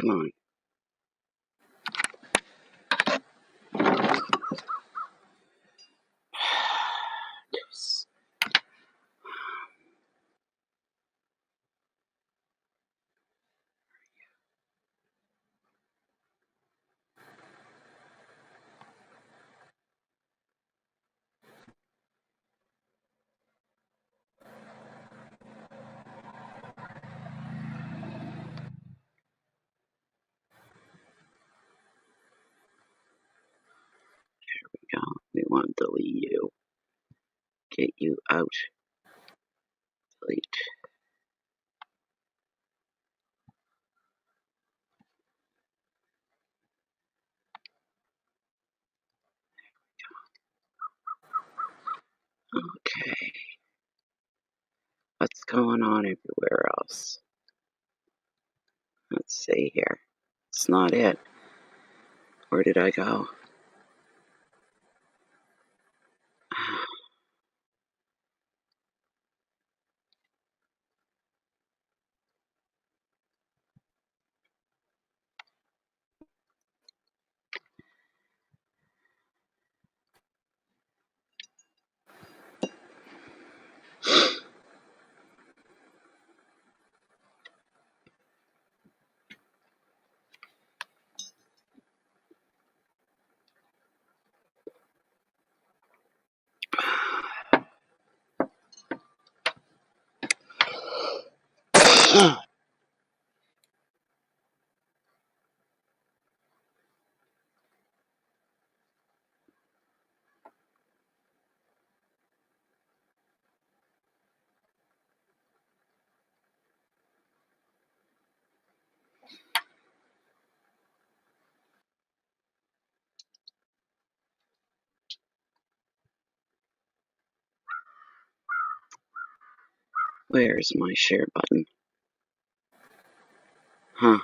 Come on. Go. We want to delete you. Get you out. Delete. Okay. What's going on everywhere else? Let's see here. It's not it. Where did I go? Where's my share button? Huh.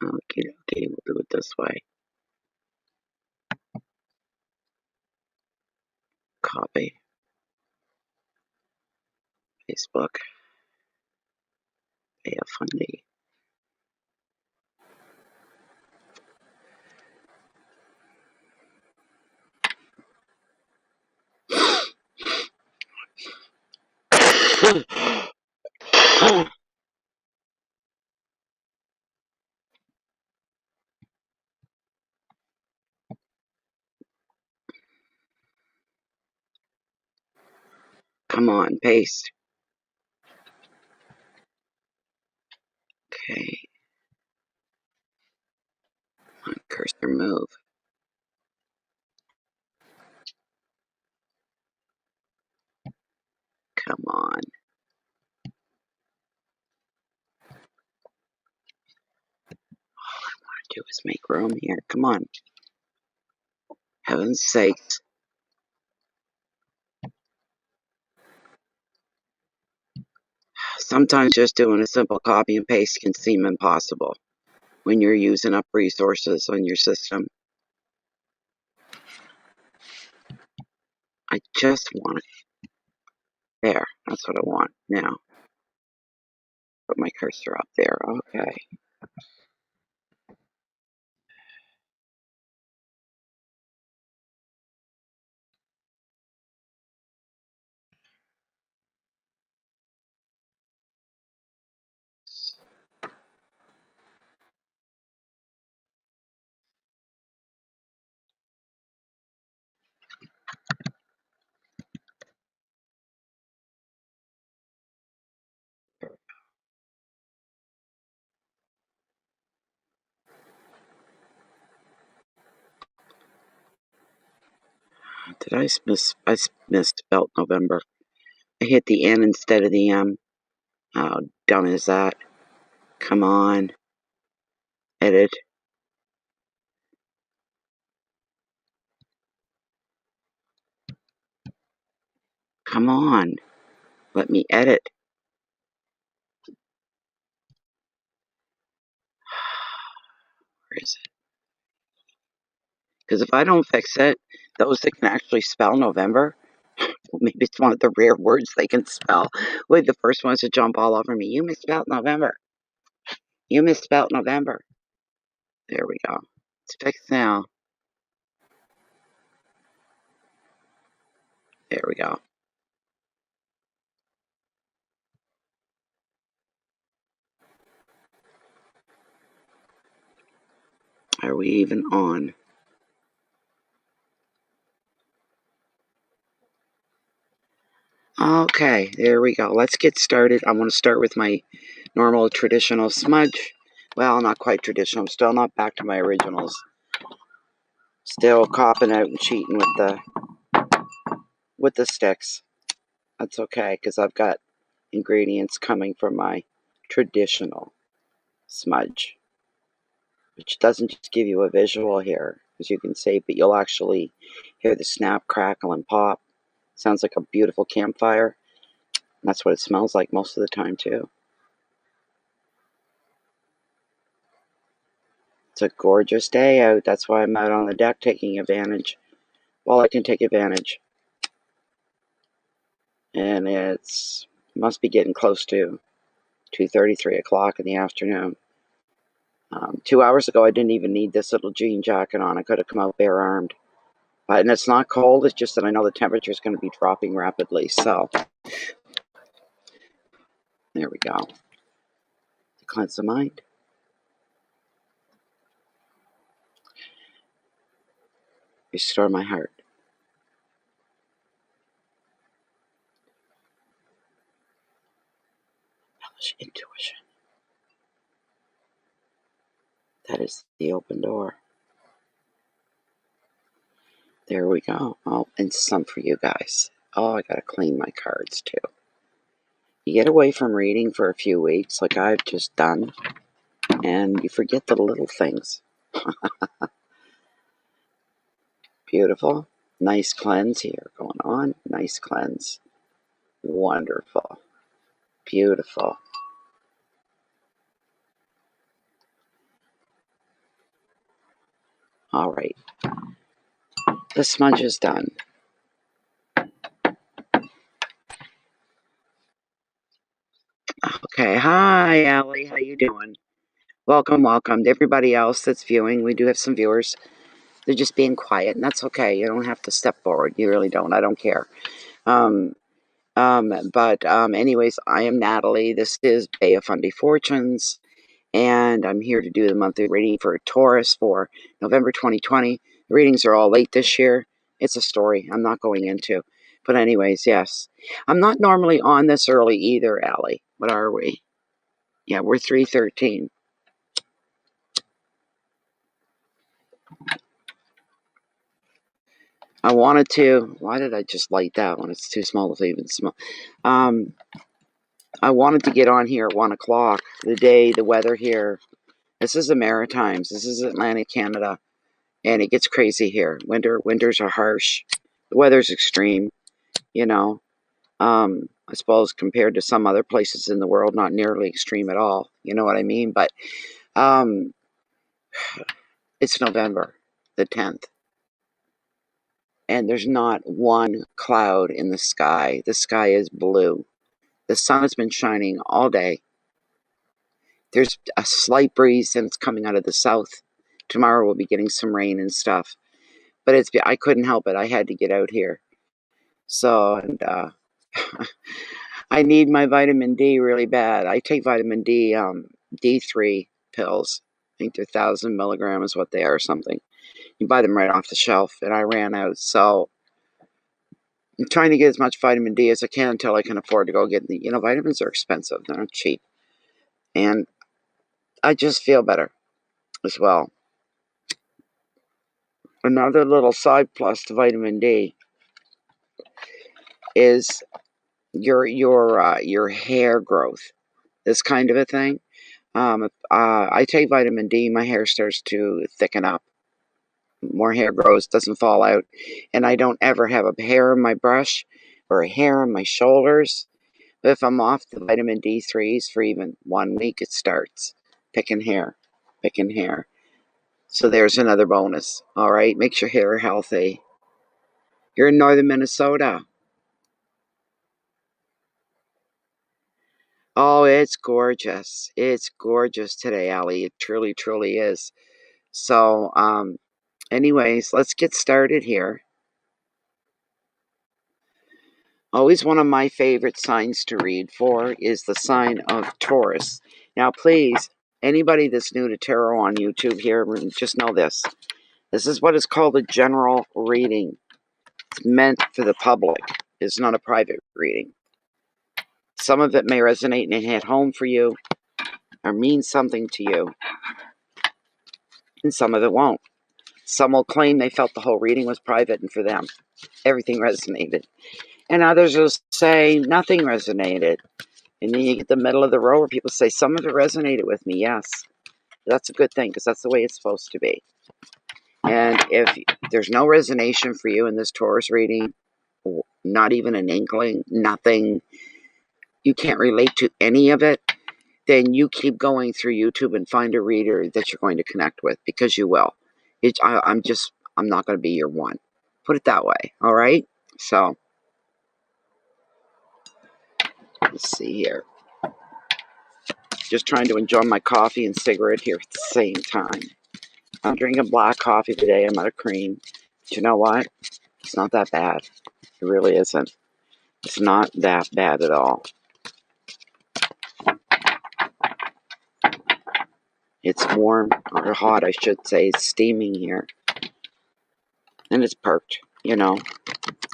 Okay, we'll do it this way. Copy. Facebook. AFND. Come on, paste. Okay. Come on, cursor move. Come on. All I want to do is make room here. Come on. Heaven's sakes. Sometimes just doing a simple copy and paste can seem impossible when you're using up resources on your system. I just want it. There. That's what I want now. Put my cursor up there. Okay. Did I misspelled November. I hit the N instead of the M. How dumb is that? Come on. Edit. Come on. Let me edit. Where is it? Because if I don't fix it, those that can actually spell November, well, maybe it's one of the rare words they can spell. Wait, the first ones to jump all over me. You misspelled November. You misspelled November. There we go. It's fixed now. There we go. Are we even on? Okay, there we go. Let's get started. I want to start with my normal traditional smudge. Well, not quite traditional. I'm still not back to my originals. Still copping out and cheating with the sticks. That's okay, because I've got ingredients coming from my traditional smudge, which doesn't just give you a visual here, as you can see, but you'll actually hear the snap, crackle, and pop. Sounds like a beautiful campfire. And that's what it smells like most of the time, too. It's a gorgeous day out. That's why I'm out on the deck taking advantage. Well, I can take advantage. And it's must be getting close to 2:30, 3 o'clock in the afternoon. 2 hours ago, I didn't even need this little jean jacket on. I could have come out bare armed. And it's not cold. It's just that I know the temperature is going to be dropping rapidly. So there we go. To cleanse the mind. Restore my heart. Hellish intuition. That is the open door. There we go. Oh, and some for you guys. Oh, I gotta clean my cards too. You get away from reading for a few weeks, like I've just done, and you forget the little things. Beautiful. Nice cleanse here going on. Nice cleanse. Wonderful. Beautiful. All right. The smudge is done. Okay. Hi, Allie. How you doing? Welcome, welcome to everybody else that's viewing. We do have some viewers. They're just being quiet, and that's okay. You don't have to step forward. You really don't. I don't care. Anyways, I am Natalie. This is Bay of Fundy Fortunes, and I'm here to do the monthly reading for Taurus for November 2020. The readings are all late this year. It's a story I'm not going into. But anyways, yes. I'm not normally on this early either, Allie. What are we? Yeah, we're 3:13. I wanted to. Why did I just light that one? It's too small to even smell. I wanted to get on here at 1 o'clock. The weather here. This is the Maritimes. This is Atlantic Canada. And it gets crazy here. Winters are harsh. The weather's extreme, you know. I suppose compared to some other places in the world, not nearly extreme at all. You know what I mean? But it's November the 10th. And there's not one cloud in the sky. The sky is blue. The sun has been shining all day. There's a slight breeze and it's coming out of the south. Tomorrow we'll be getting some rain and stuff. But I couldn't help it. I had to get out here. So, and I need my vitamin D really bad. I take vitamin D, D3 pills. I think they're 1,000 milligrams, what they are, or something. You buy them right off the shelf, and I ran out. So I'm trying to get as much vitamin D as I can until I can afford to go get the. Vitamins are expensive; they're not cheap, and I just feel better as well. Another little side plus to vitamin D is your hair growth. This kind of a thing. I take vitamin D, my hair starts to thicken up. More hair grows, doesn't fall out, and I don't ever have a hair in my brush or a hair on my shoulders. But if I'm off the vitamin D3s for even 1 week, it starts picking hair, picking hair. So there's another bonus. All right, makes your hair healthy. You're in northern Minnesota. Oh, it's gorgeous. It's gorgeous today, Allie. It truly, truly is. So, anyways, let's get started here. Always one of my favorite signs to read for is the sign of Taurus. Now, please, anybody that's new to tarot on YouTube here, just know this. This is what is called a general reading. It's meant for the public. It's not a private reading. Some of it may resonate and hit home for you or mean something to you, and some of it won't. Some will claim they felt the whole reading was private and for them, everything resonated. And others will say nothing resonated. And then you get the middle of the row where people say, some of it resonated with me, yes. That's a good thing because that's the way it's supposed to be. And if there's no resonation for you in this Taurus reading, not even an inkling, nothing, you can't relate to any of it, then you keep going through YouTube and find a reader that you're going to connect with, because you will. I'm not going to be your one. Put it that way, all right? So, let's see here. Just trying to enjoy my coffee and cigarette here at the same time. I'm drinking black coffee today. I'm out of cream. But you know what? It's not that bad. It really isn't. It's not that bad at all. It's warm, or hot, I should say. It's steaming here. And it's perked, you know.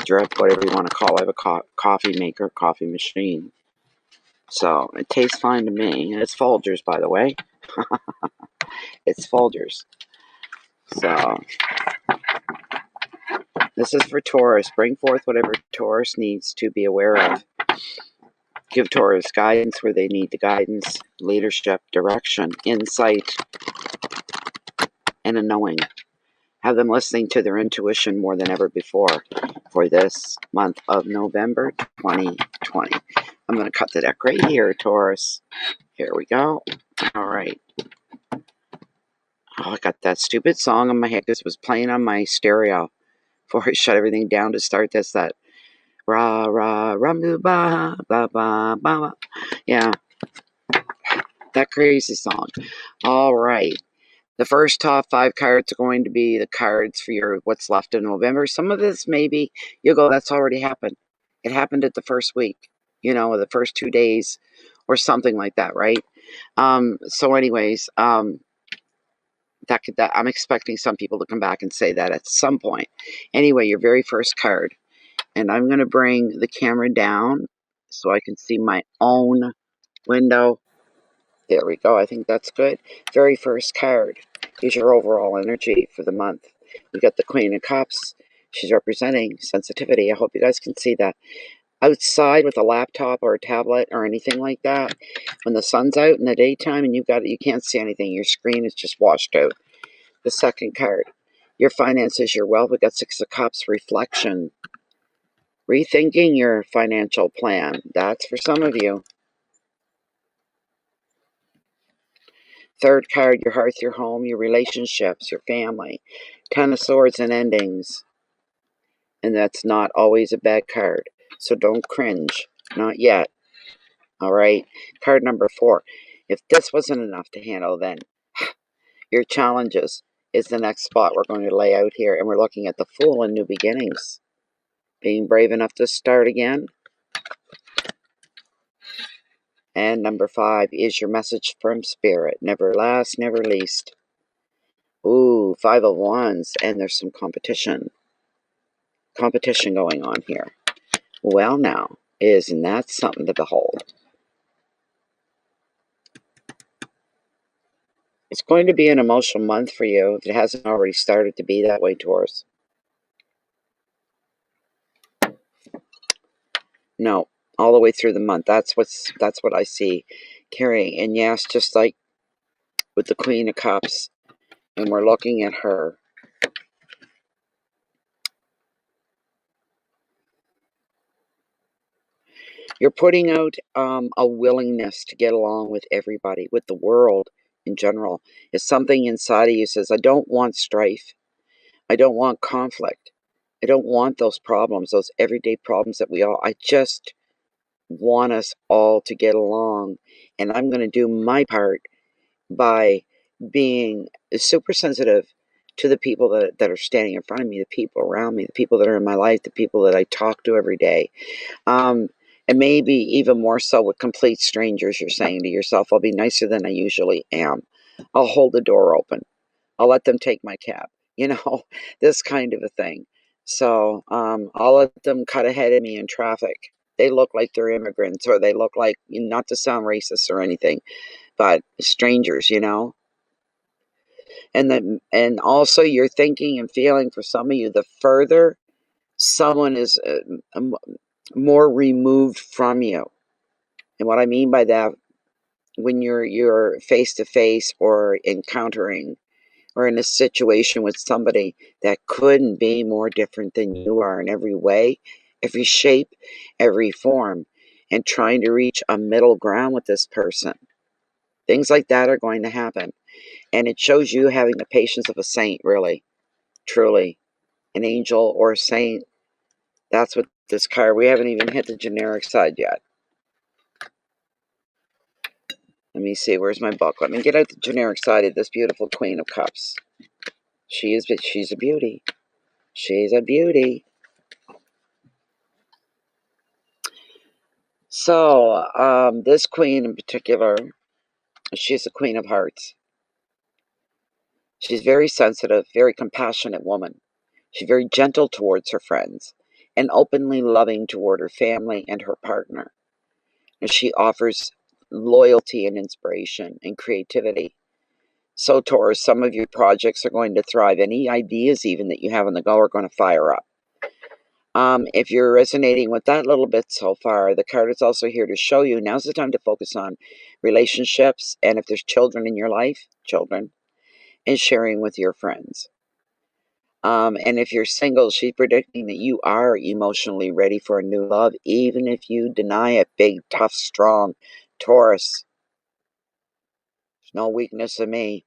Drip, whatever you want to call it. I have a coffee maker, coffee machine. So, it tastes fine to me. And it's Folgers, by the way. It's Folgers. So, this is for Taurus. Bring forth whatever Taurus needs to be aware of. Give Taurus guidance where they need the guidance, leadership, direction, insight, and a knowing. Have them listening to their intuition more than ever before for this month of November 2020. I'm going to cut the deck right here, Taurus. Here we go. All right. Oh, I got that stupid song in my head because it was playing on my stereo before I shut everything down to start this. That ra ra rum ba ba ba ba. Yeah, that crazy song. All right. The first top 5 cards are going to be the cards for your what's left of November. Some of this maybe you'll go, that's already happened. It happened at the first week, the first 2 days or something like that, right? So anyways, that I'm expecting some people to come back and say that at some point. Anyway, your very first card. And I'm going to bring the camera down so I can see my own window. There we go. I think that's good. Very first card is your overall energy for the month. We got the Queen of Cups. She's representing sensitivity. I hope you guys can see that. Outside with a laptop or a tablet or anything like that, when the sun's out in the daytime and you can't see anything. Your screen is just washed out. The second card, your finances, your wealth. We got 6 of Cups, reflection. Rethinking your financial plan. That's for some of you. Third card, your hearth, your home, your relationships, your family. 10 of Swords and endings. And that's not always a bad card. So don't cringe. Not yet. All right. Card number 4. If this wasn't enough to handle, then your challenges is the next spot we're going to lay out here. And we're looking at the Fool and new beginnings. Being brave enough to start again. And number 5 is your message from Spirit. Never last, never least. Ooh, 5 of Wands. And there's some competition. Competition going on here. Well now, isn't that something to behold? It's going to be an emotional month for you if it hasn't already started to be that way, Taurus. No, all the way through the month. That's what I see carrying. And yes, just like with the Queen of Cups, and we're looking at her. You're putting out a willingness to get along with everybody, with the world in general. It's something inside of you says, I don't want strife. I don't want conflict. I don't want those problems, those everyday problems that we all, want us all to get along. And I'm going to do my part by being super sensitive to the people that are standing in front of me, the people around me, the people that are in my life, the people that I talk to every day. Um, and maybe even more so with complete strangers, you're saying to yourself, I'll be nicer than I usually am. I'll hold the door open. I'll let them take my cab, this kind of a thing. So I'll let them cut ahead of me in traffic. They look like they're immigrants, or they look like, not to sound racist or anything, but strangers. And also you're thinking and feeling, for some of you, the further someone is more removed from you. And what I mean by that, when you're face to face or encountering or in a situation with somebody that couldn't be more different than you are in every way, every shape, every form, and trying to reach a middle ground with this person. Things like that are going to happen. And it shows you having the patience of a saint, really, truly. An angel or a saint. That's what this card, we haven't even hit the generic side yet. Let me see, where's my book? Let me get out the generic side of this beautiful Queen of Cups. She's a beauty. She's a beauty. So, this queen in particular, she's a Queen of Hearts. She's very sensitive, very compassionate woman. She's very gentle towards her friends and openly loving toward her family and her partner. And she offers loyalty and inspiration and creativity. So, Taurus, some of your projects are going to thrive. Any ideas even that you have on the go are going to fire up. If you're resonating with that little bit so far, the card is also here to show you now's the time to focus on relationships, and if there's children in your life, children, and sharing with your friends. And if you're single, she's predicting that you are emotionally ready for a new love, even if you deny it. Big, tough, strong Taurus. There's no weakness in me.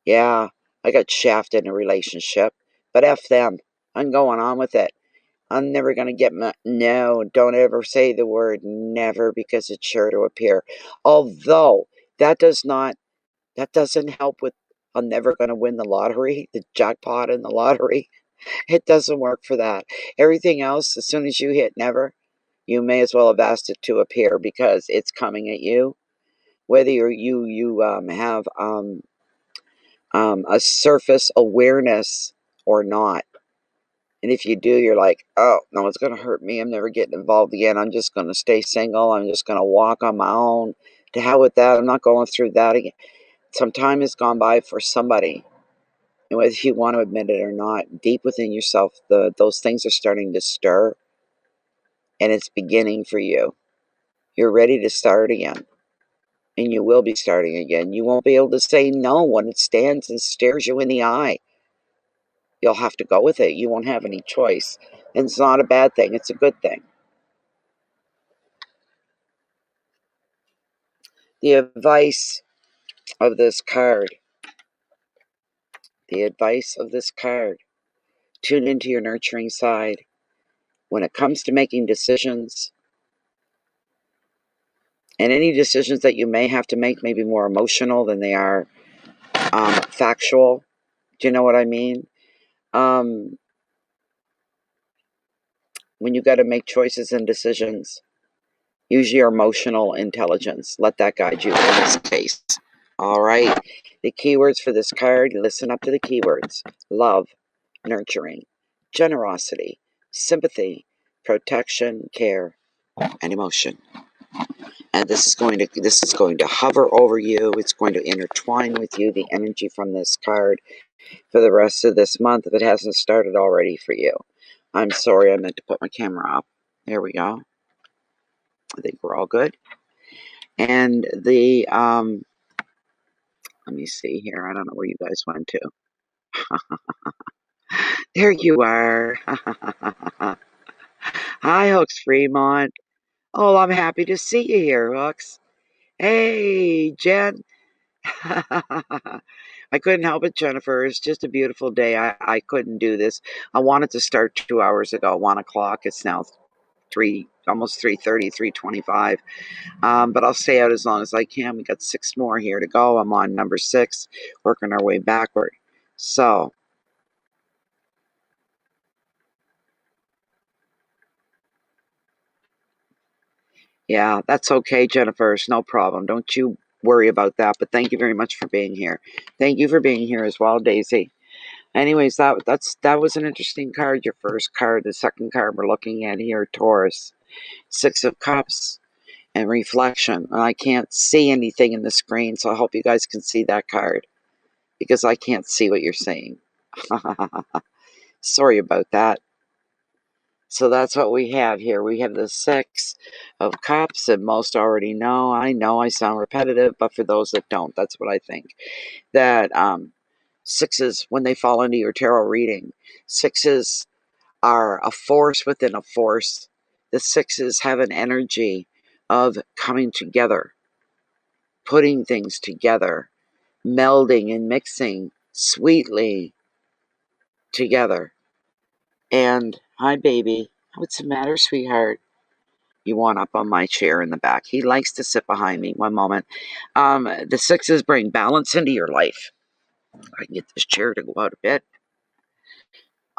Yeah, I got shafted in a relationship, but F them. I'm going on with it. I'm never going to get no, don't ever say the word never, because it's sure to appear. Although that doesn't help with I'm never going to win the lottery, the jackpot in the lottery. It doesn't work for that. Everything else, as soon as you hit never, you may as well have asked it to appear, because it's coming at you. Whether you have a surface awareness or not. And if you do, you're like, oh, no one's going to hurt me. I'm never getting involved again. I'm just going to stay single. I'm just going to walk on my own. To hell with that. I'm not going through that again. Some time has gone by for somebody. And whether you want to admit it or not, deep within yourself, those things are starting to stir. And it's beginning for you. You're ready to start again. And you will be starting again. You won't be able to say no when it stands and stares you in the eye. You'll have to go with it. You won't have any choice. And it's not a bad thing. It's a good thing. The advice of this card. The advice of this card. Tune into your nurturing side. When it comes to making decisions, and any decisions that you may have to make may be more emotional than they are factual. Do you know what I mean? When you got to make choices and decisions, use your emotional intelligence. Let that guide you in this case. All right. The keywords for this card, listen up to the keywords: love, nurturing, generosity, sympathy, protection, care, and emotion. And this is going to hover over you. It's going to intertwine with you, the energy from this card, for the rest of this month, if it hasn't started already for you. I'm sorry, I meant to put my camera up. There we go. I think we're all good. And let me see here. I don't know where you guys went to. There you are. Hi, Hooks Fremont. Oh, I'm happy to see you here, Hooks. Hey, Jen. I couldn't help it, Jennifer. It's just a beautiful day. I couldn't do this. I wanted to start 2 hours ago, 1 o'clock. It's now almost 3:30, 3:25. But I'll stay out as long as I can. We got 6 more here to go. I'm on number 6, working our way backward. So, yeah, that's okay, Jennifer. It's no problem. Don't you worry about that. But thank you very much for being here. Thank you for being here as well, Daisy. Anyways, that was an interesting card. Your first card, the second card we're looking at here, Taurus, 6 of Cups and reflection. And I can't see anything in the screen, so I hope you guys can see that card because I can't see what you're saying. Sorry about that. So that's what we have here. We have the 6 of Cups, and most already know. I know I sound repetitive, but for those that don't, that's what I think. That sixes, when they fall into your tarot reading, sixes are a force within a force. The sixes have an energy of coming together, putting things together, melding and mixing sweetly together. And, hi, baby. What's the matter, sweetheart? You want up on my chair in the back. He likes to sit behind me. One moment. The sixes bring balance into your life. I can get this chair to go out a bit.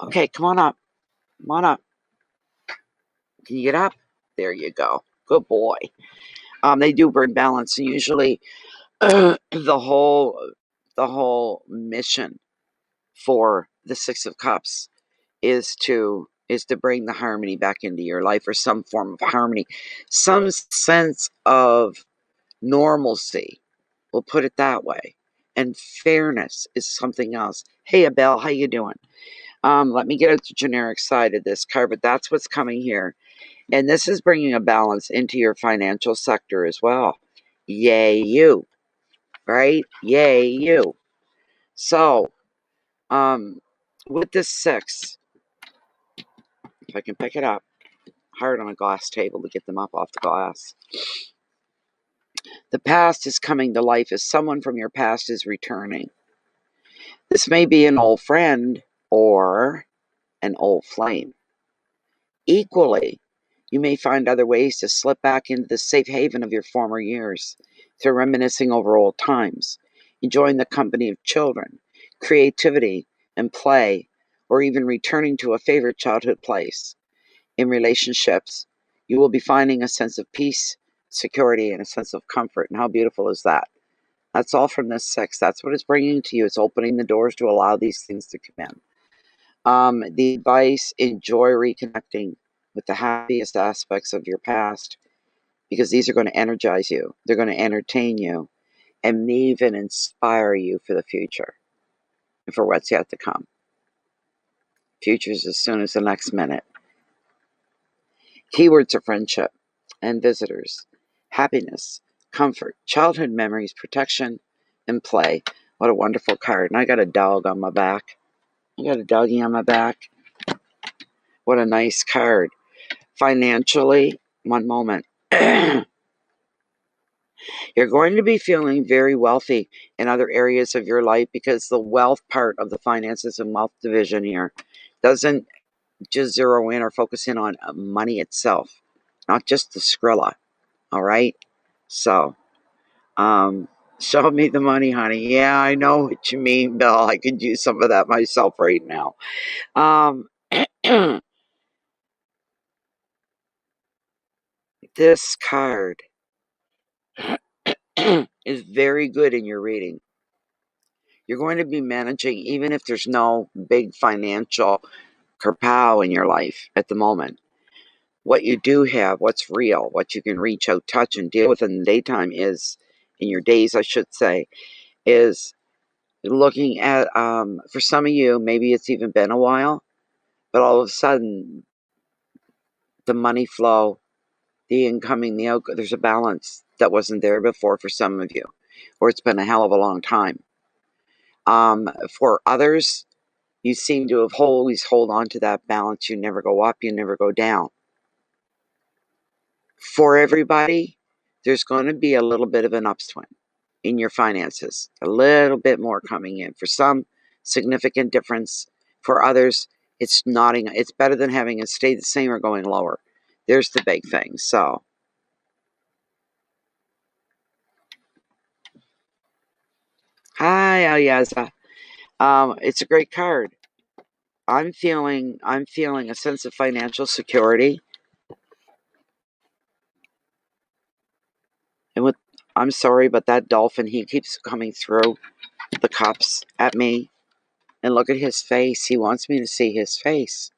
Okay, come on up. Come on up. Can you get up? There you go. Good boy. They do bring balance, and usually the whole mission for the 6 of Cups is to bring the harmony back into your life, or some form of harmony, some sense of normalcy. We'll put it that way. And fairness is something else. Hey, Abel, how you doing? Let me get out the generic side of this card, but that's what's coming here. And this is bringing a balance into your financial sector as well. Yay, you. Right? Yay, you. So, with this 6, if I can pick it up, hard on a glass table to get them up off the glass. The past is coming to life as someone from your past is returning. This may be an old friend or an old flame. Equally, you may find other ways to slip back into the safe haven of your former years through reminiscing over old times, enjoying the company of children, creativity, and play, or even returning to a favorite childhood place. In relationships, you will be finding a sense of peace, security, and a sense of comfort. And how beautiful is that? That's all from this 6. That's what it's bringing to you. It's opening the doors to allow these things to come in. The advice, enjoy reconnecting with the happiest aspects of your past, because these are going to energize you. They're going to entertain you and even inspire you for the future and for what's yet to come. Future's as soon as the next minute. Keywords are friendship and visitors, happiness, comfort, childhood memories, protection, and play. What a wonderful card. And I got a dog on my back. I got a doggy on my back. What a nice card. Financially, one moment. You're going to be feeling very wealthy in other areas of your life, because the wealth part of the finances and wealth division here doesn't just zero in or focus in on money itself, not just the Skrilla. All right? So, show me the money, honey. Yeah, I know what you mean, Bill. I could use some of that myself right now. This card is very good in your reading. You're going to be managing, even if there's no big financial kerpow in your life at the moment. What you do have, what's real, what you can reach out, touch, and deal with in the daytime is, in your days, I should say, is looking at, for some of you, maybe it's even been a while, but all of a sudden, the money flow, the incoming, the outgo, there's a balance that wasn't there before for some of you, or it's been a hell of a long time. For others, you seem to have always hold on to that balance. You never go up, you never go down. For everybody, there's going to be a little bit of an upswing in your finances, a little bit more coming in. For some, significant difference. For others, it's better than having it stay the same or going lower. There's the big thing. So, hi, Alyaza. It's a great card. I'm feeling a sense of financial security. And with, I'm sorry, but that dolphin, he keeps coming through the cups at me. And look at his face. He wants me to see his face.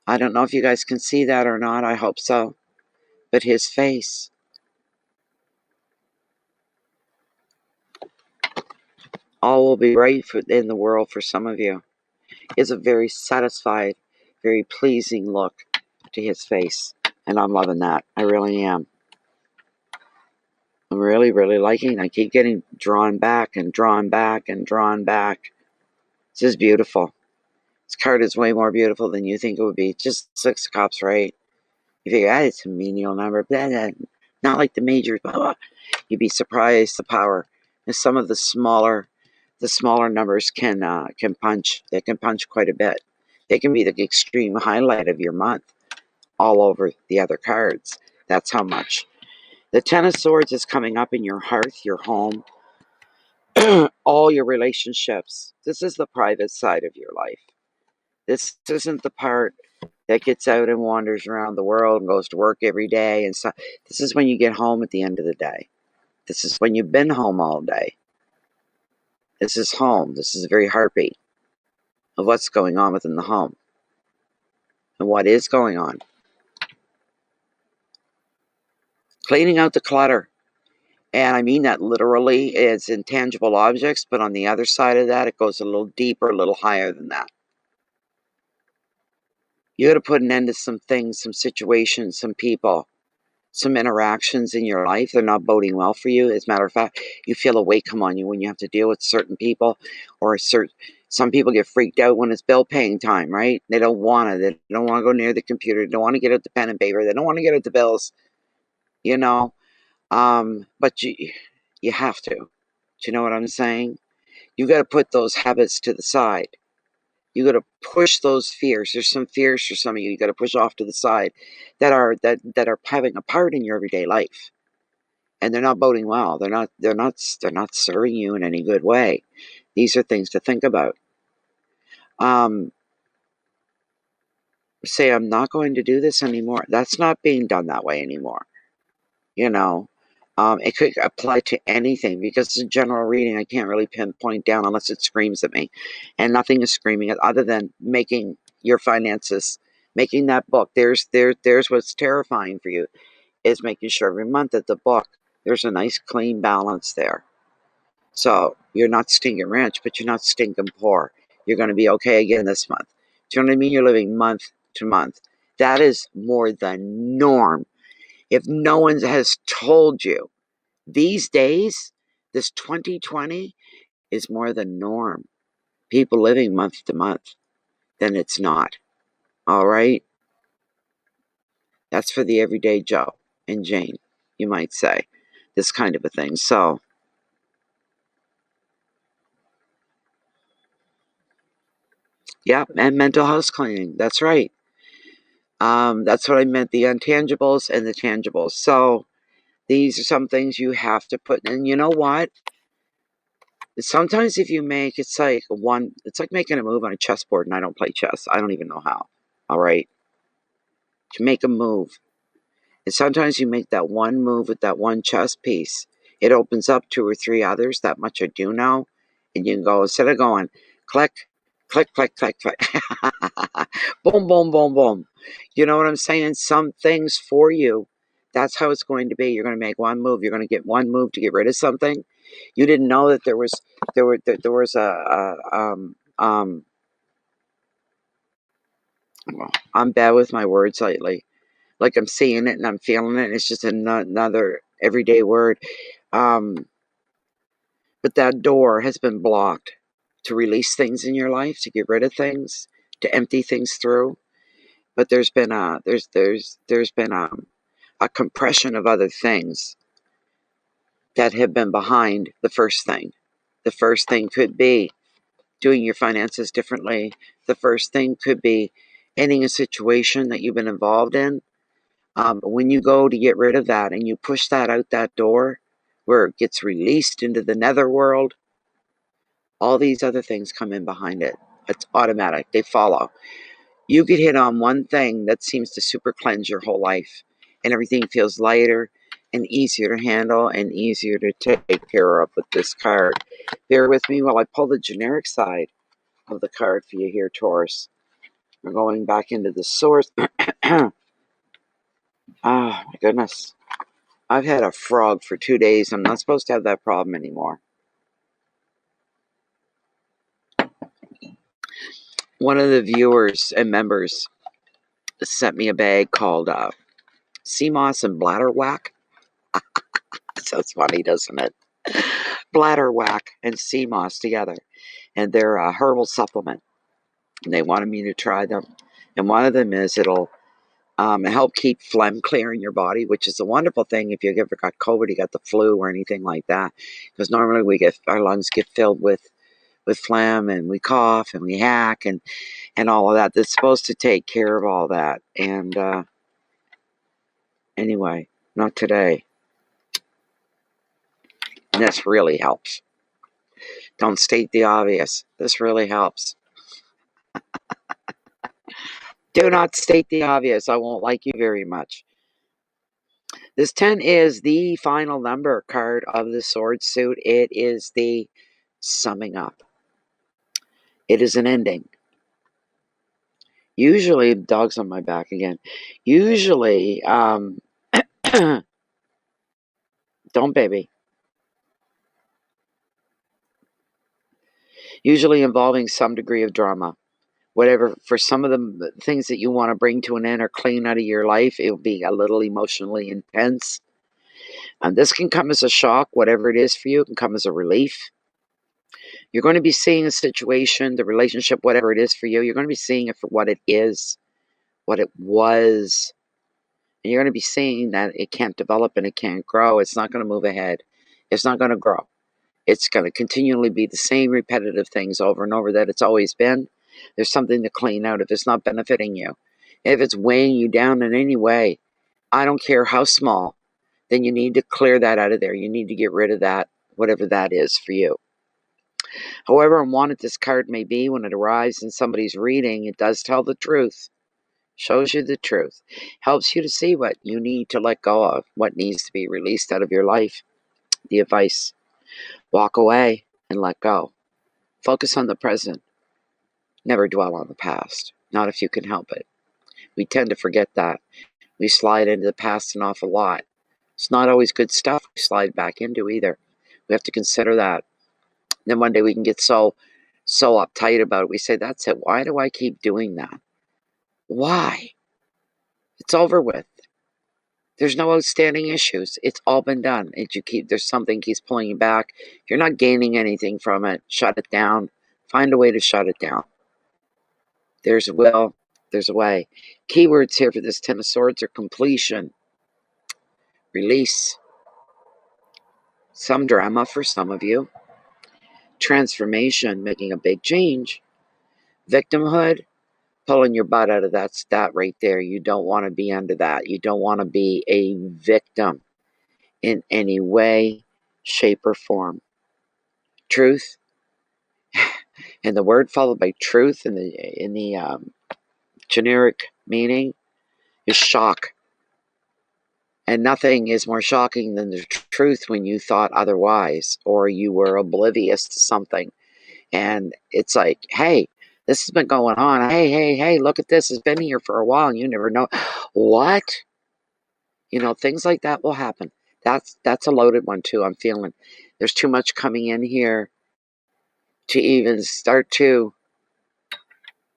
I don't know if you guys can see that or not. I hope so. But his face. All will be right in the world for some of you. Is a very satisfied, very pleasing look to his face. And I'm loving that. I really am. I'm really, really liking it. I keep getting drawn back and drawn back and drawn back. It's just beautiful. This card is way more beautiful than you think it would be. Just 6 cups, right? You figure, it's a menial number. Blah, blah. Not like the majors. Blah, blah. You'd be surprised the power. And some of the smaller numbers can punch. They can punch quite a bit. They can be the extreme highlight of your month all over the other cards. That's how much. The Ten of Swords is coming up in your hearth, your home, all your relationships. This is the private side of your life. This isn't the part that gets out and wanders around the world and goes to work every day and stuff. This is when you get home at the end of the day. This is when you've been home all day. This is home. This is a very heartbeat of what's going on within the home and what is going on. Cleaning out the clutter. And I mean that literally. It's intangible objects, but on the other side of that, it goes a little deeper, a little higher than that. You got to put an end to some things, some situations, some people, some interactions in your life. They're not boding well for you. As a matter of fact, you feel a weight come on you when you have to deal with certain people, or some people get freaked out when it's bill paying time, right? They don't want to. They don't want to go near the computer. They don't want to get out the pen and paper. They don't want to get out the bills, you know. But you have to. Do you know what I'm saying? You got to put those habits to the side. You got to push those fears. There's some fears for some of you. You got to push off to the side that are having a part in your everyday life, and they're not boding well. They're not serving you in any good way. These are things to think about. Say, I'm not going to do this anymore. That's not being done that way anymore. You know, it could apply to anything because it's a general reading. I can't really pinpoint down unless it screams at me, and nothing is screaming other than making your finances, making that book. There's what's terrifying for you is making sure every month at the book there's a nice clean balance there. So you're not stinking rich, but you're not stinking poor. You're going to be okay again this month. Do you know what I mean? You're living month to month. That is more the norm. If no one has told you, these days, this 2020 is more the norm. People living month to month, then it's not. All right? That's for the everyday Joe and Jane, you might say. This kind of a thing. So, yeah, and mental house cleaning. That's right. That's what I meant, the intangibles and the tangibles. So, these are some things you have to put in. And you know what? Sometimes if you make, it's like making a move on a chessboard, and I don't play chess. I don't even know how. All right? To make a move. And sometimes you make that one move with that one chess piece. It opens up 2 or 3 others. That much I do know. And you can go, instead of going, click, click, click, click, click. Boom, boom, boom, boom. You know what I'm saying? Some things for you, that's how it's going to be. You're going to make one move. You're going to get one move to get rid of something. You didn't know that there was well, I'm bad with my words lately. Like I'm seeing it and I'm feeling it. And it's just another everyday word. But that door has been blocked to release things in your life, to get rid of things, to empty things through. But there's been a compression of other things that have been behind the first thing. The first thing could be doing your finances differently. The first thing could be ending a situation that you've been involved in. When you go to get rid of that and you push that out that door where it gets released into the netherworld, all these other things come in behind it. It's automatic. They follow. You could hit on one thing that seems to super cleanse your whole life, and everything feels lighter and easier to handle and easier to take care of with this card. Bear with me while I pull the generic side of the card for you here, Taurus. We're going back into the source. Oh, my goodness. I've had a frog for 2 days. I'm not supposed to have that problem anymore. One of the viewers and members sent me a bag called sea moss and bladder whack. Sounds funny, doesn't it? Bladder whack and sea moss together. And they're a herbal supplement. And they wanted me to try them. And one of them is it'll help keep phlegm clear in your body, which is a wonderful thing if you've ever got COVID, you got the flu or anything like that. Because normally our lungs get filled with phlegm and we cough and we hack and all of that. That's supposed to take care of all that. And anyway, not today. And this really helps. Don't state the obvious. This really helps. Do not state the obvious. I won't like you very much. This 10 is the final number card of the sword suit. It is the summing up. It is an ending. Usually, dog's on my back again. Usually, don't baby. Usually involving some degree of drama. Whatever, for some of the things that you want to bring to an end or clean out of your life, it will be a little emotionally intense. And this can come as a shock, whatever it is for you. It can come as a relief. You're going to be seeing a situation, the relationship, whatever it is for you. You're going to be seeing it for what it is, what it was. And you're going to be seeing that it can't develop and it can't grow. It's not going to move ahead. It's not going to grow. It's going to continually be the same repetitive things over and over that it's always been. There's something to clean out if it's not benefiting you. If it's weighing you down in any way, I don't care how small, then you need to clear that out of there. You need to get rid of that, whatever that is for you. However unwanted this card may be, when it arrives in somebody's reading, it does tell the truth. Shows you the truth. Helps you to see what you need to let go of, what needs to be released out of your life. The advice: walk away and let go. Focus on the present. Never dwell on the past. Not if you can help it. We tend to forget that. We slide into the past an awful lot. It's not always good stuff we slide back into either. We have to consider that. Then one day we can get so uptight about it. We say, that's it. Why do I keep doing that? Why? It's over with. There's no outstanding issues. It's all been done. There's something keeps pulling you back. You're not gaining anything from it. Shut it down. Find a way to shut it down. There's a will. There's a way. Keywords here for this 10 of Swords are completion, release, some drama for some of you, transformation, making a big change, victimhood, pulling your butt out of that right there. You don't want to be under that. You don't want to be a victim in any way, shape, or form. Truth, and the word followed by truth in the generic meaning is shock. And nothing is more shocking than the truth when you thought otherwise, or you were oblivious to something. And it's like, hey, this has been going on. Hey, look at this. It's been here for a while and you never know. What? Things like that will happen. That's a loaded one too, I'm feeling. There's too much coming in here to even start to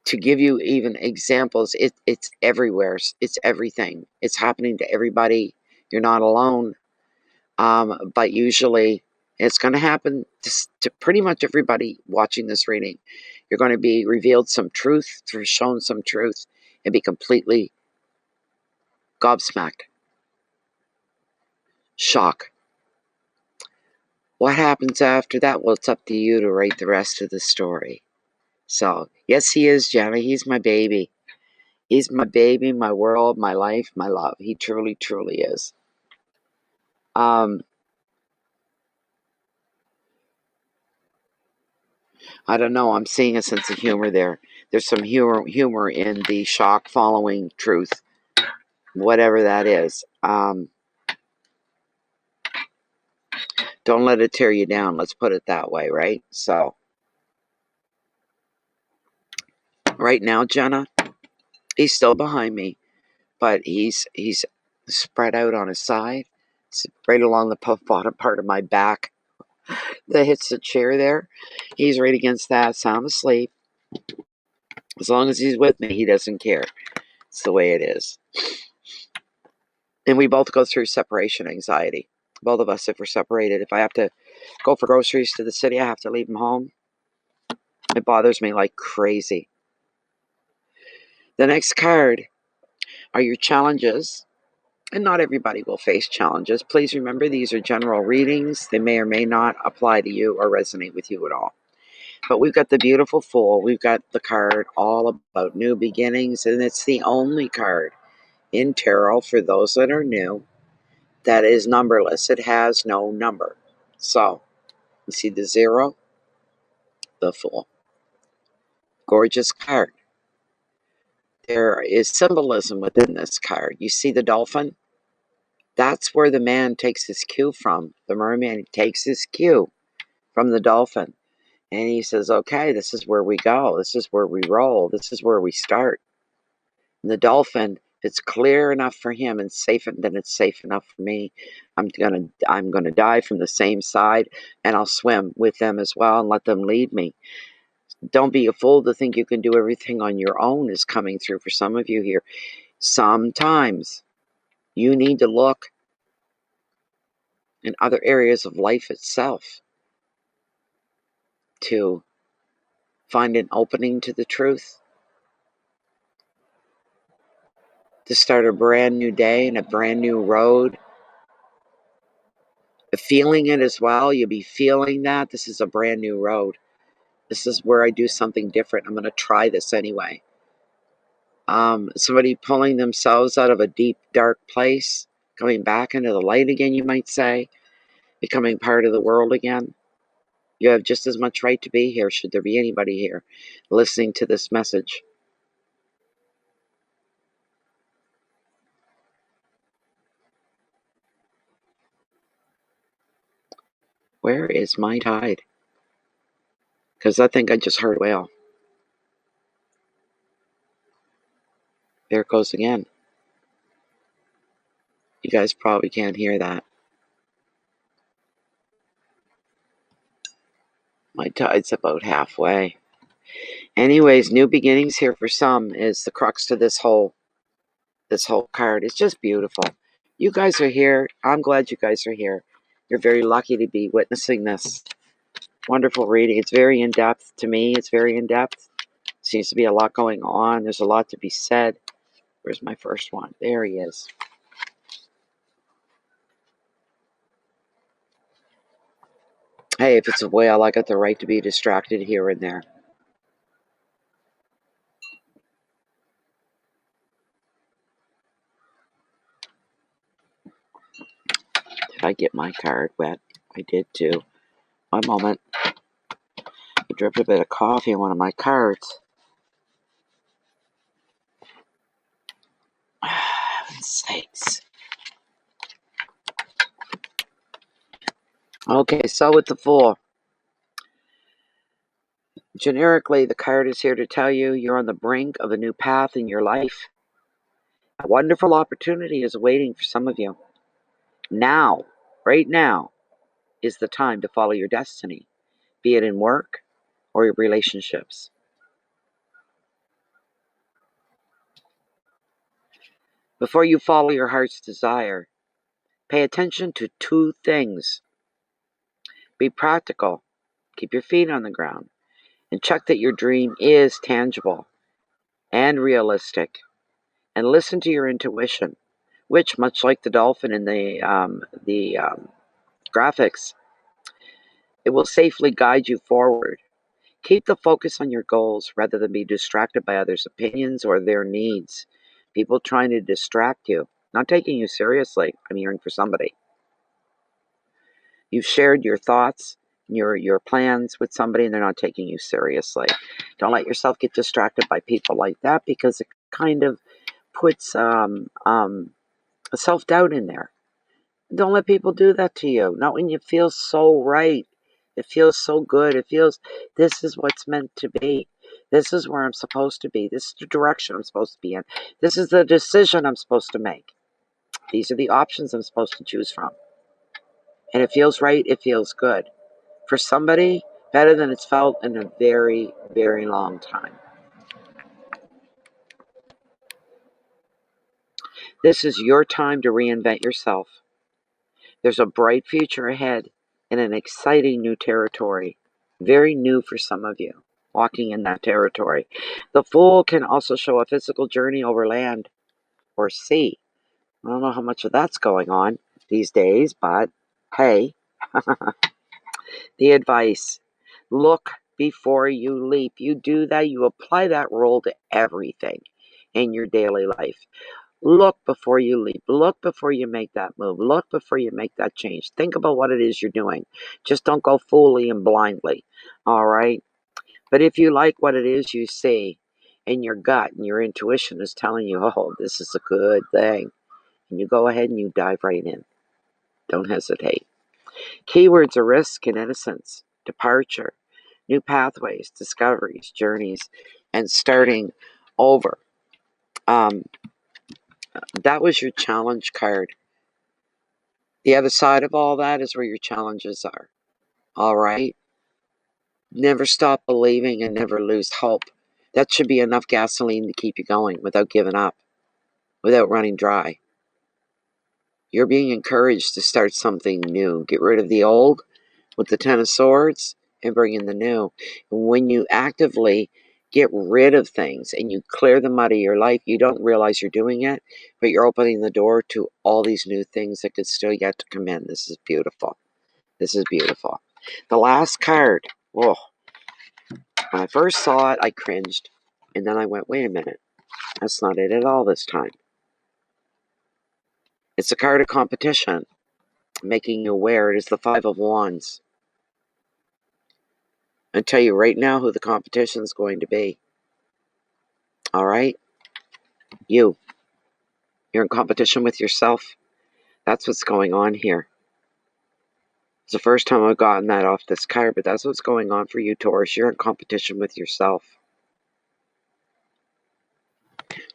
give you even examples. It's everywhere. It's everything. It's happening to everybody. You're not alone. But usually it's going to happen to pretty much everybody watching this reading. You're going to be revealed some truth, shown some truth, and be completely gobsmacked. Shock. What happens after that? Well, it's up to you to write the rest of the story. So, yes, he is, Jenna. He's my baby. He's my baby, my world, my life, my love. He truly, truly is. I don't know. I'm seeing a sense of humor there. There's some humor in the shock following truth, whatever that is. Don't let it tear you down. Let's put it that way, right? So, right now, Jenna, he's still behind me, but he's spread out on his side. It's right along the bottom part of my back that hits the chair there. He's right against that, sound asleep. As long as he's with me, he doesn't care. It's the way it is. And we both go through separation anxiety. Both of us, if we're separated. If I have to go for groceries to the city, I have to leave him home. It bothers me like crazy. The next card are your challenges. And not everybody will face challenges. Please remember, these are general readings. They may or may not apply to you or resonate with you at all. But we've got the beautiful Fool. We've got the card all about new beginnings. And it's the only card in tarot, for those that are new, that is numberless. It has no number. So, you see the 0, the Fool. Gorgeous card. There is symbolism within this card. You see the dolphin? That's where the man takes his cue from. The merman takes his cue from the dolphin. And he says, okay, this is where we go. This is where we roll. This is where we start. And the dolphin, if it's clear enough for him and safe, then it's safe enough for me. I'm gonna dive from the same side, and I'll swim with them as well and let them lead me. Don't be a fool to think you can do everything on your own is coming through for some of you here. Sometimes you need to look in other areas of life itself to find an opening to the truth, to start a brand new day and a brand new road. Feeling it as well, you'll be feeling that this is a brand new road. This is where I do something different. I'm going to try this anyway. Somebody pulling themselves out of a deep, dark place, coming back into the light again, you might say, becoming part of the world again. You have just as much right to be here, should there be anybody here listening to this message. Where is my tide? Because I think I just heard a whale. There it goes again. You guys probably can't hear that. My tide's about halfway. Anyways, new beginnings here for some is the crux to this whole card. It's just beautiful. You guys are here. I'm glad you guys are here. You're very lucky to be witnessing this wonderful reading. It's very in-depth to me. It's very in-depth. Seems to be a lot going on. There's a lot to be said. Where's my first one? There he is. Hey, if it's a whale, I got the right to be distracted here and there. Did I get my card wet? I did too. One moment. I dripped a bit of coffee on one of my cards. Heaven's sakes. Okay, so with the Fool. Generically, the card is here to tell you you're on the brink of a new path in your life. A wonderful opportunity is awaiting for some of you. Now, right now, is the time to follow your destiny, be it in work or your relationships. Before you follow your heart's desire, pay attention to two things. Be practical, keep your feet on the ground, and check that your dream is tangible and realistic. And listen to your intuition, which, much like the dolphin in the graphics, it will safely guide you forward. Keep the focus on your goals rather than be distracted by others' opinions or their needs. People trying to distract you, not taking you seriously. I'm hearing for somebody. You've shared your thoughts, your plans with somebody, and they're not taking you seriously. Don't let yourself get distracted by people like that, because it kind of puts a self-doubt in there. Don't let people do that to you. Not when you feel so right. It feels so good. It feels, this is what's meant to be. This is where I'm supposed to be. This is the direction I'm supposed to be in. This is the decision I'm supposed to make. These are the options I'm supposed to choose from. And it feels right. It feels good. For somebody, better than it's felt in a very, very long time. This is your time to reinvent yourself. There's a bright future ahead in an exciting new territory. Very new for some of you, walking in that territory. The Fool can also show a physical journey over land or sea. I don't know how much of that's going on these days, but hey, the advice: look before you leap. You do that, you apply that rule to everything in your daily life. Look before you leap. Look before you make that move. Look before you make that change. Think about what it is you're doing. Just don't go fully and blindly. All right? But if you like what it is you see, and your gut and your intuition is telling you, oh, this is a good thing, and you go ahead and you dive right in. Don't hesitate. Keywords are risk and innocence, departure, new pathways, discoveries, journeys, and starting over. That was your challenge card. The other side of all that is where your challenges are. All right? Never stop believing and never lose hope. That should be enough gasoline to keep you going without giving up, without running dry. You're being encouraged to start something new. Get rid of the old with the Ten of Swords and bring in the new. When you actively get rid of things and you clear them out of your life, you don't realize you're doing it, but you're opening the door to all these new things that could still yet to come in. This is beautiful. This is beautiful. The last card. Whoa. When I first saw it, I cringed. And then I went, wait a minute. That's not it at all this time. It's a card of competition, making you aware. It is the Five of Wands. I tell you right now who the competition is going to be. All right? You're in competition with yourself. That's what's going on here. It's the first time I've gotten that off this card, but that's what's going on for you, Taurus. You're in competition with yourself.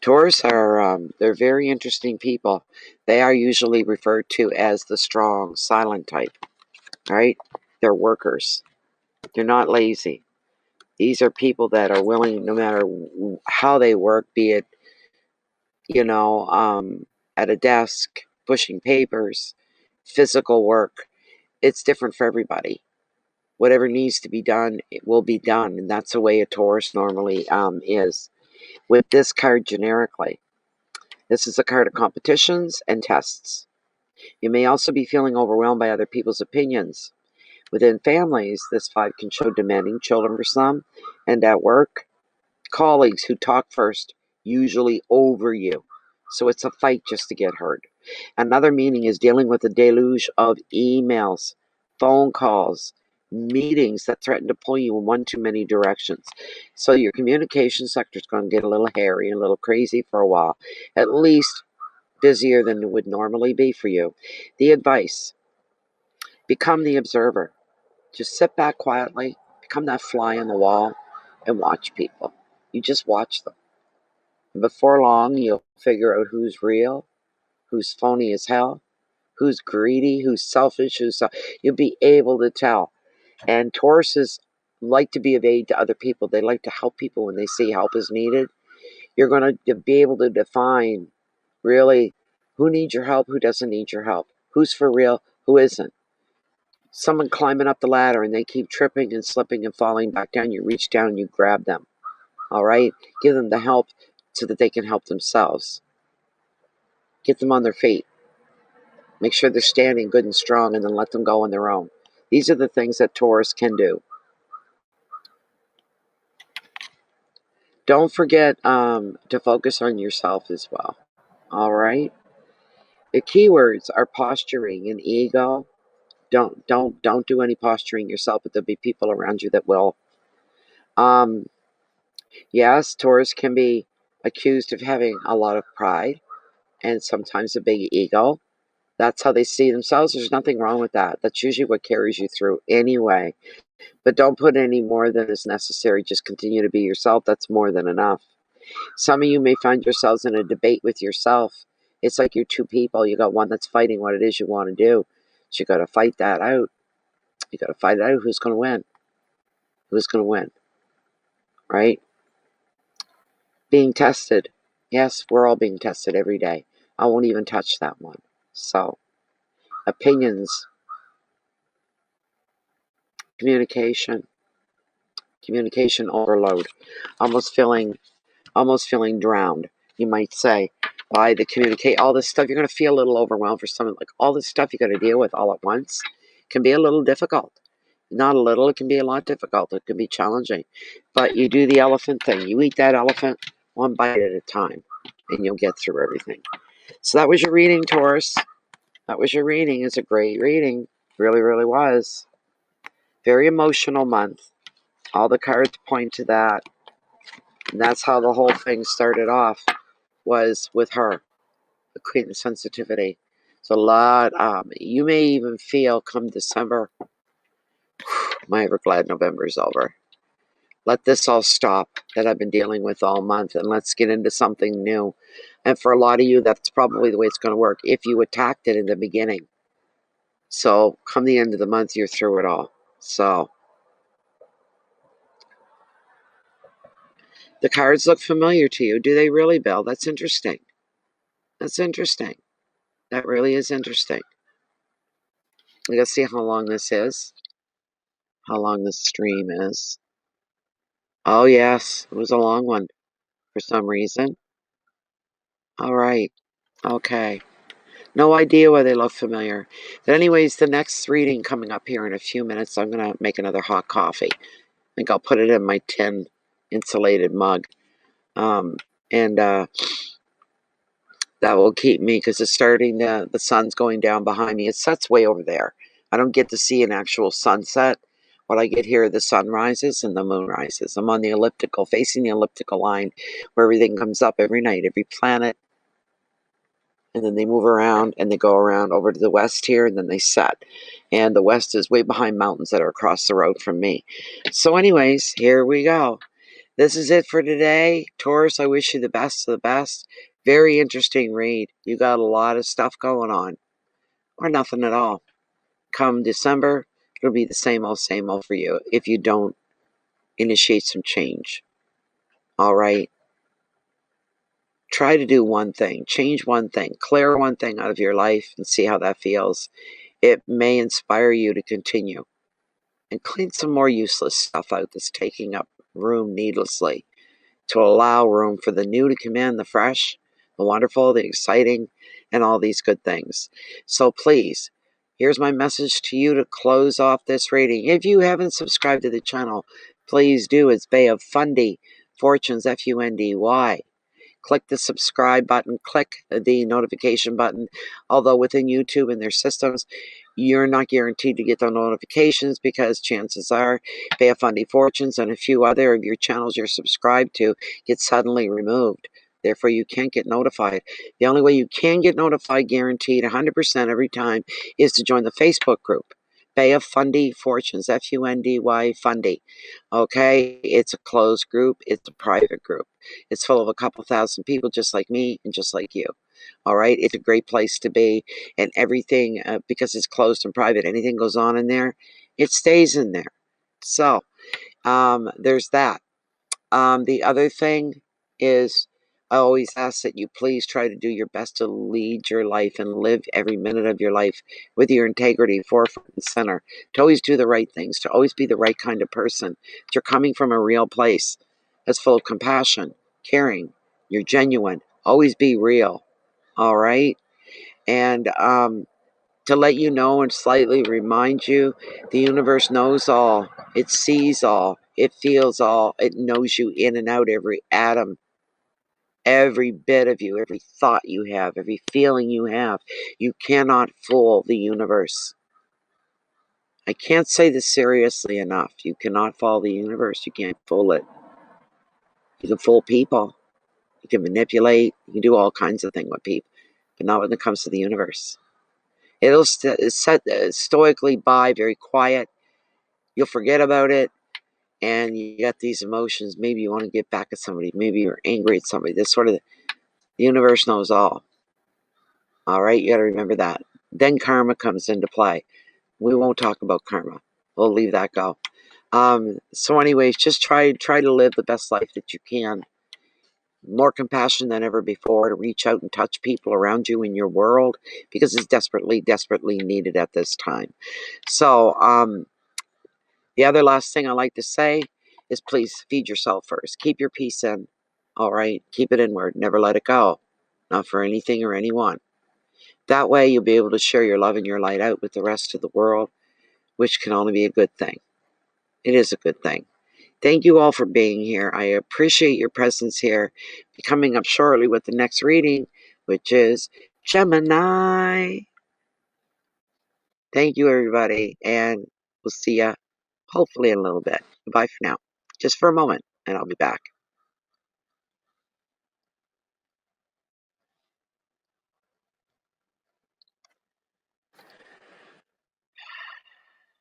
Taurus are, they're very interesting people. They are usually referred to as the strong, silent type, right? They're workers. They're not lazy. These are people that are willing, no matter how they work, be it, at a desk, pushing papers, physical work. It's different for everybody. Whatever needs to be done, it will be done. And that's the way a Taurus normally is. With this card generically, this is a card of competitions and tests. You may also be feeling overwhelmed by other people's opinions. Within families, this five can show demanding children for some, and at work, colleagues who talk first, usually over you. So it's a fight just to get heard. Another meaning is dealing with a deluge of emails, phone calls, meetings that threaten to pull you in one too many directions. So your communication sector is going to get a little hairy, a little crazy for a while. At least busier than it would normally be for you. The advice: become the observer. Just sit back quietly, become that fly on the wall, and watch people. You just watch them. And before long, you'll figure out who's real, who's phony as hell, who's greedy, who's selfish, you'll be able to tell. And Tauruses like to be of aid to other people. They like to help people when they see help is needed. You're going to be able to define really who needs your help, who doesn't need your help, who's for real, who isn't. Someone climbing up the ladder and they keep tripping and slipping and falling back down. You reach down and you grab them. All right? Give them the help so that they can help themselves. Get them on their feet. Make sure they're standing good and strong, and then let them go on their own. These are the things that Taurus can do. Don't forget to focus on yourself as well. All right. The keywords are posturing and ego. Don't do any posturing yourself, but there'll be people around you that will. Yes, Taurus can be accused of having a lot of pride and sometimes a big ego. That's how they see themselves. There's nothing wrong with that. That's usually what carries you through anyway. But don't put any more than is necessary. Just continue to be yourself. That's more than enough. Some of you may find yourselves in a debate with yourself. It's like you're two people. You got one that's fighting what it is you want to do. So you got to fight that out. You got to fight out who's going to win. Who's going to win, right? Being tested. Yes, we're all being tested every day. I won't even touch that one. So, opinions, communication overload. Almost feeling drowned, you might say, by the communicate. All this stuff, you're going to feel a little overwhelmed for something like all this stuff you got to deal with all at once. Can be a little difficult. Not a little, it can be a lot difficult. It can be challenging. But you do the elephant thing. You eat that elephant one bite at a time, and you'll get through everything. So that was your reading, Taurus. That was your reading. It's a great reading. Really, really was. Very emotional month. All the cards point to that. And that's how the whole thing started off, was with her, the Queen of Sensitivity. So a lot, you may even feel come December, my ever glad November is over. Let this all stop that I've been dealing with all month, and let's get into something new. And for a lot of you, that's probably the way it's going to work if you attacked it in the beginning. So come the end of the month, you're through it all. So the cards look familiar to you. Do they really, Bill? That's interesting. That's interesting. That really is interesting. Let's see how long this is. How long this stream is. Oh, yes. It was a long one for some reason. All right. Okay. No idea why they look familiar. But anyways, the next reading coming up here in a few minutes, I'm going to make another hot coffee. I think I'll put it in my tin insulated mug. And that will keep me, because it's starting to, the sun's going down behind me. It sets way over there. I don't get to see an actual sunset. What I get here, the sun rises and the moon rises. I'm on the elliptical, facing the elliptical line, where everything comes up every night, every planet. And then they move around and they go around over to the west here, and then they set. And the west is way behind mountains that are across the road from me. So anyways, here we go. This is it for today. Taurus, I wish you the best of the best. Very interesting read. You got a lot of stuff going on. Or nothing at all. Come December, it'll be the same old for you if you don't initiate some change. All right? Try to do one thing. Change one thing. Clear one thing out of your life and see how that feels. It may inspire you to continue. And clean some more useless stuff out that's taking up room needlessly, to allow room for the new to come in, the fresh, the wonderful, the exciting, and all these good things. So please, here's my message to you to close off this reading. If you haven't subscribed to the channel, please do. It's Bay of Fundy Fortunes, Fundy. Click the subscribe button, click the notification button. Although within YouTube and their systems, you're not guaranteed to get the notifications, because chances are Bay of Fundy Fortunes and a few other of your channels you're subscribed to get suddenly removed. Therefore, you can't get notified. The only way you can get notified, guaranteed 100% every time, is to join the Facebook group. Bay of Fundy Fortunes, Fundy Fundy. Okay, it's a closed group. It's a private group. It's full of a couple thousand people just like me and just like you. All right, it's a great place to be, and everything, because it's closed and private, anything goes on in there, it stays in there. So, there's that. The other thing is, I always ask that you please try to do your best to lead your life and live every minute of your life with your integrity forefront and center, to always do the right things, to always be the right kind of person. You're coming from a real place that's full of compassion, caring, you're genuine, always be real. All right? And to let you know and slightly remind you, the universe knows all. It sees all. It feels all. It knows you in and out, every atom, every bit of you, every thought you have, every feeling you have. You cannot fool the universe. I can't say this seriously enough. You cannot fool the universe. You can't fool it. You can fool people. You can manipulate. You can do all kinds of things with people, but not when it comes to the universe. It'll set stoically by, very quiet. You'll forget about it, and you get these emotions. Maybe you want to get back at somebody. Maybe you're angry at somebody. This sort of, the universe knows all. All right, you got to remember that. Then karma comes into play. We won't talk about karma. We'll leave that go. So anyways, just try to live the best life that you can. More compassion than ever before, to reach out and touch people around you in your world, because it's desperately, desperately needed at this time. So, the other last thing I like to say is, please feed yourself first. Keep your peace in. All right? Keep it inward. Never let it go. Not for anything or anyone. That way you'll be able to share your love and your light out with the rest of the world, which can only be a good thing. It is a good thing. Thank you all for being here. I appreciate your presence here. Be coming up shortly with the next reading, which is Gemini. Thank you, everybody, and we'll see ya hopefully in a little bit. Bye for now. Just for a moment, and I'll be back.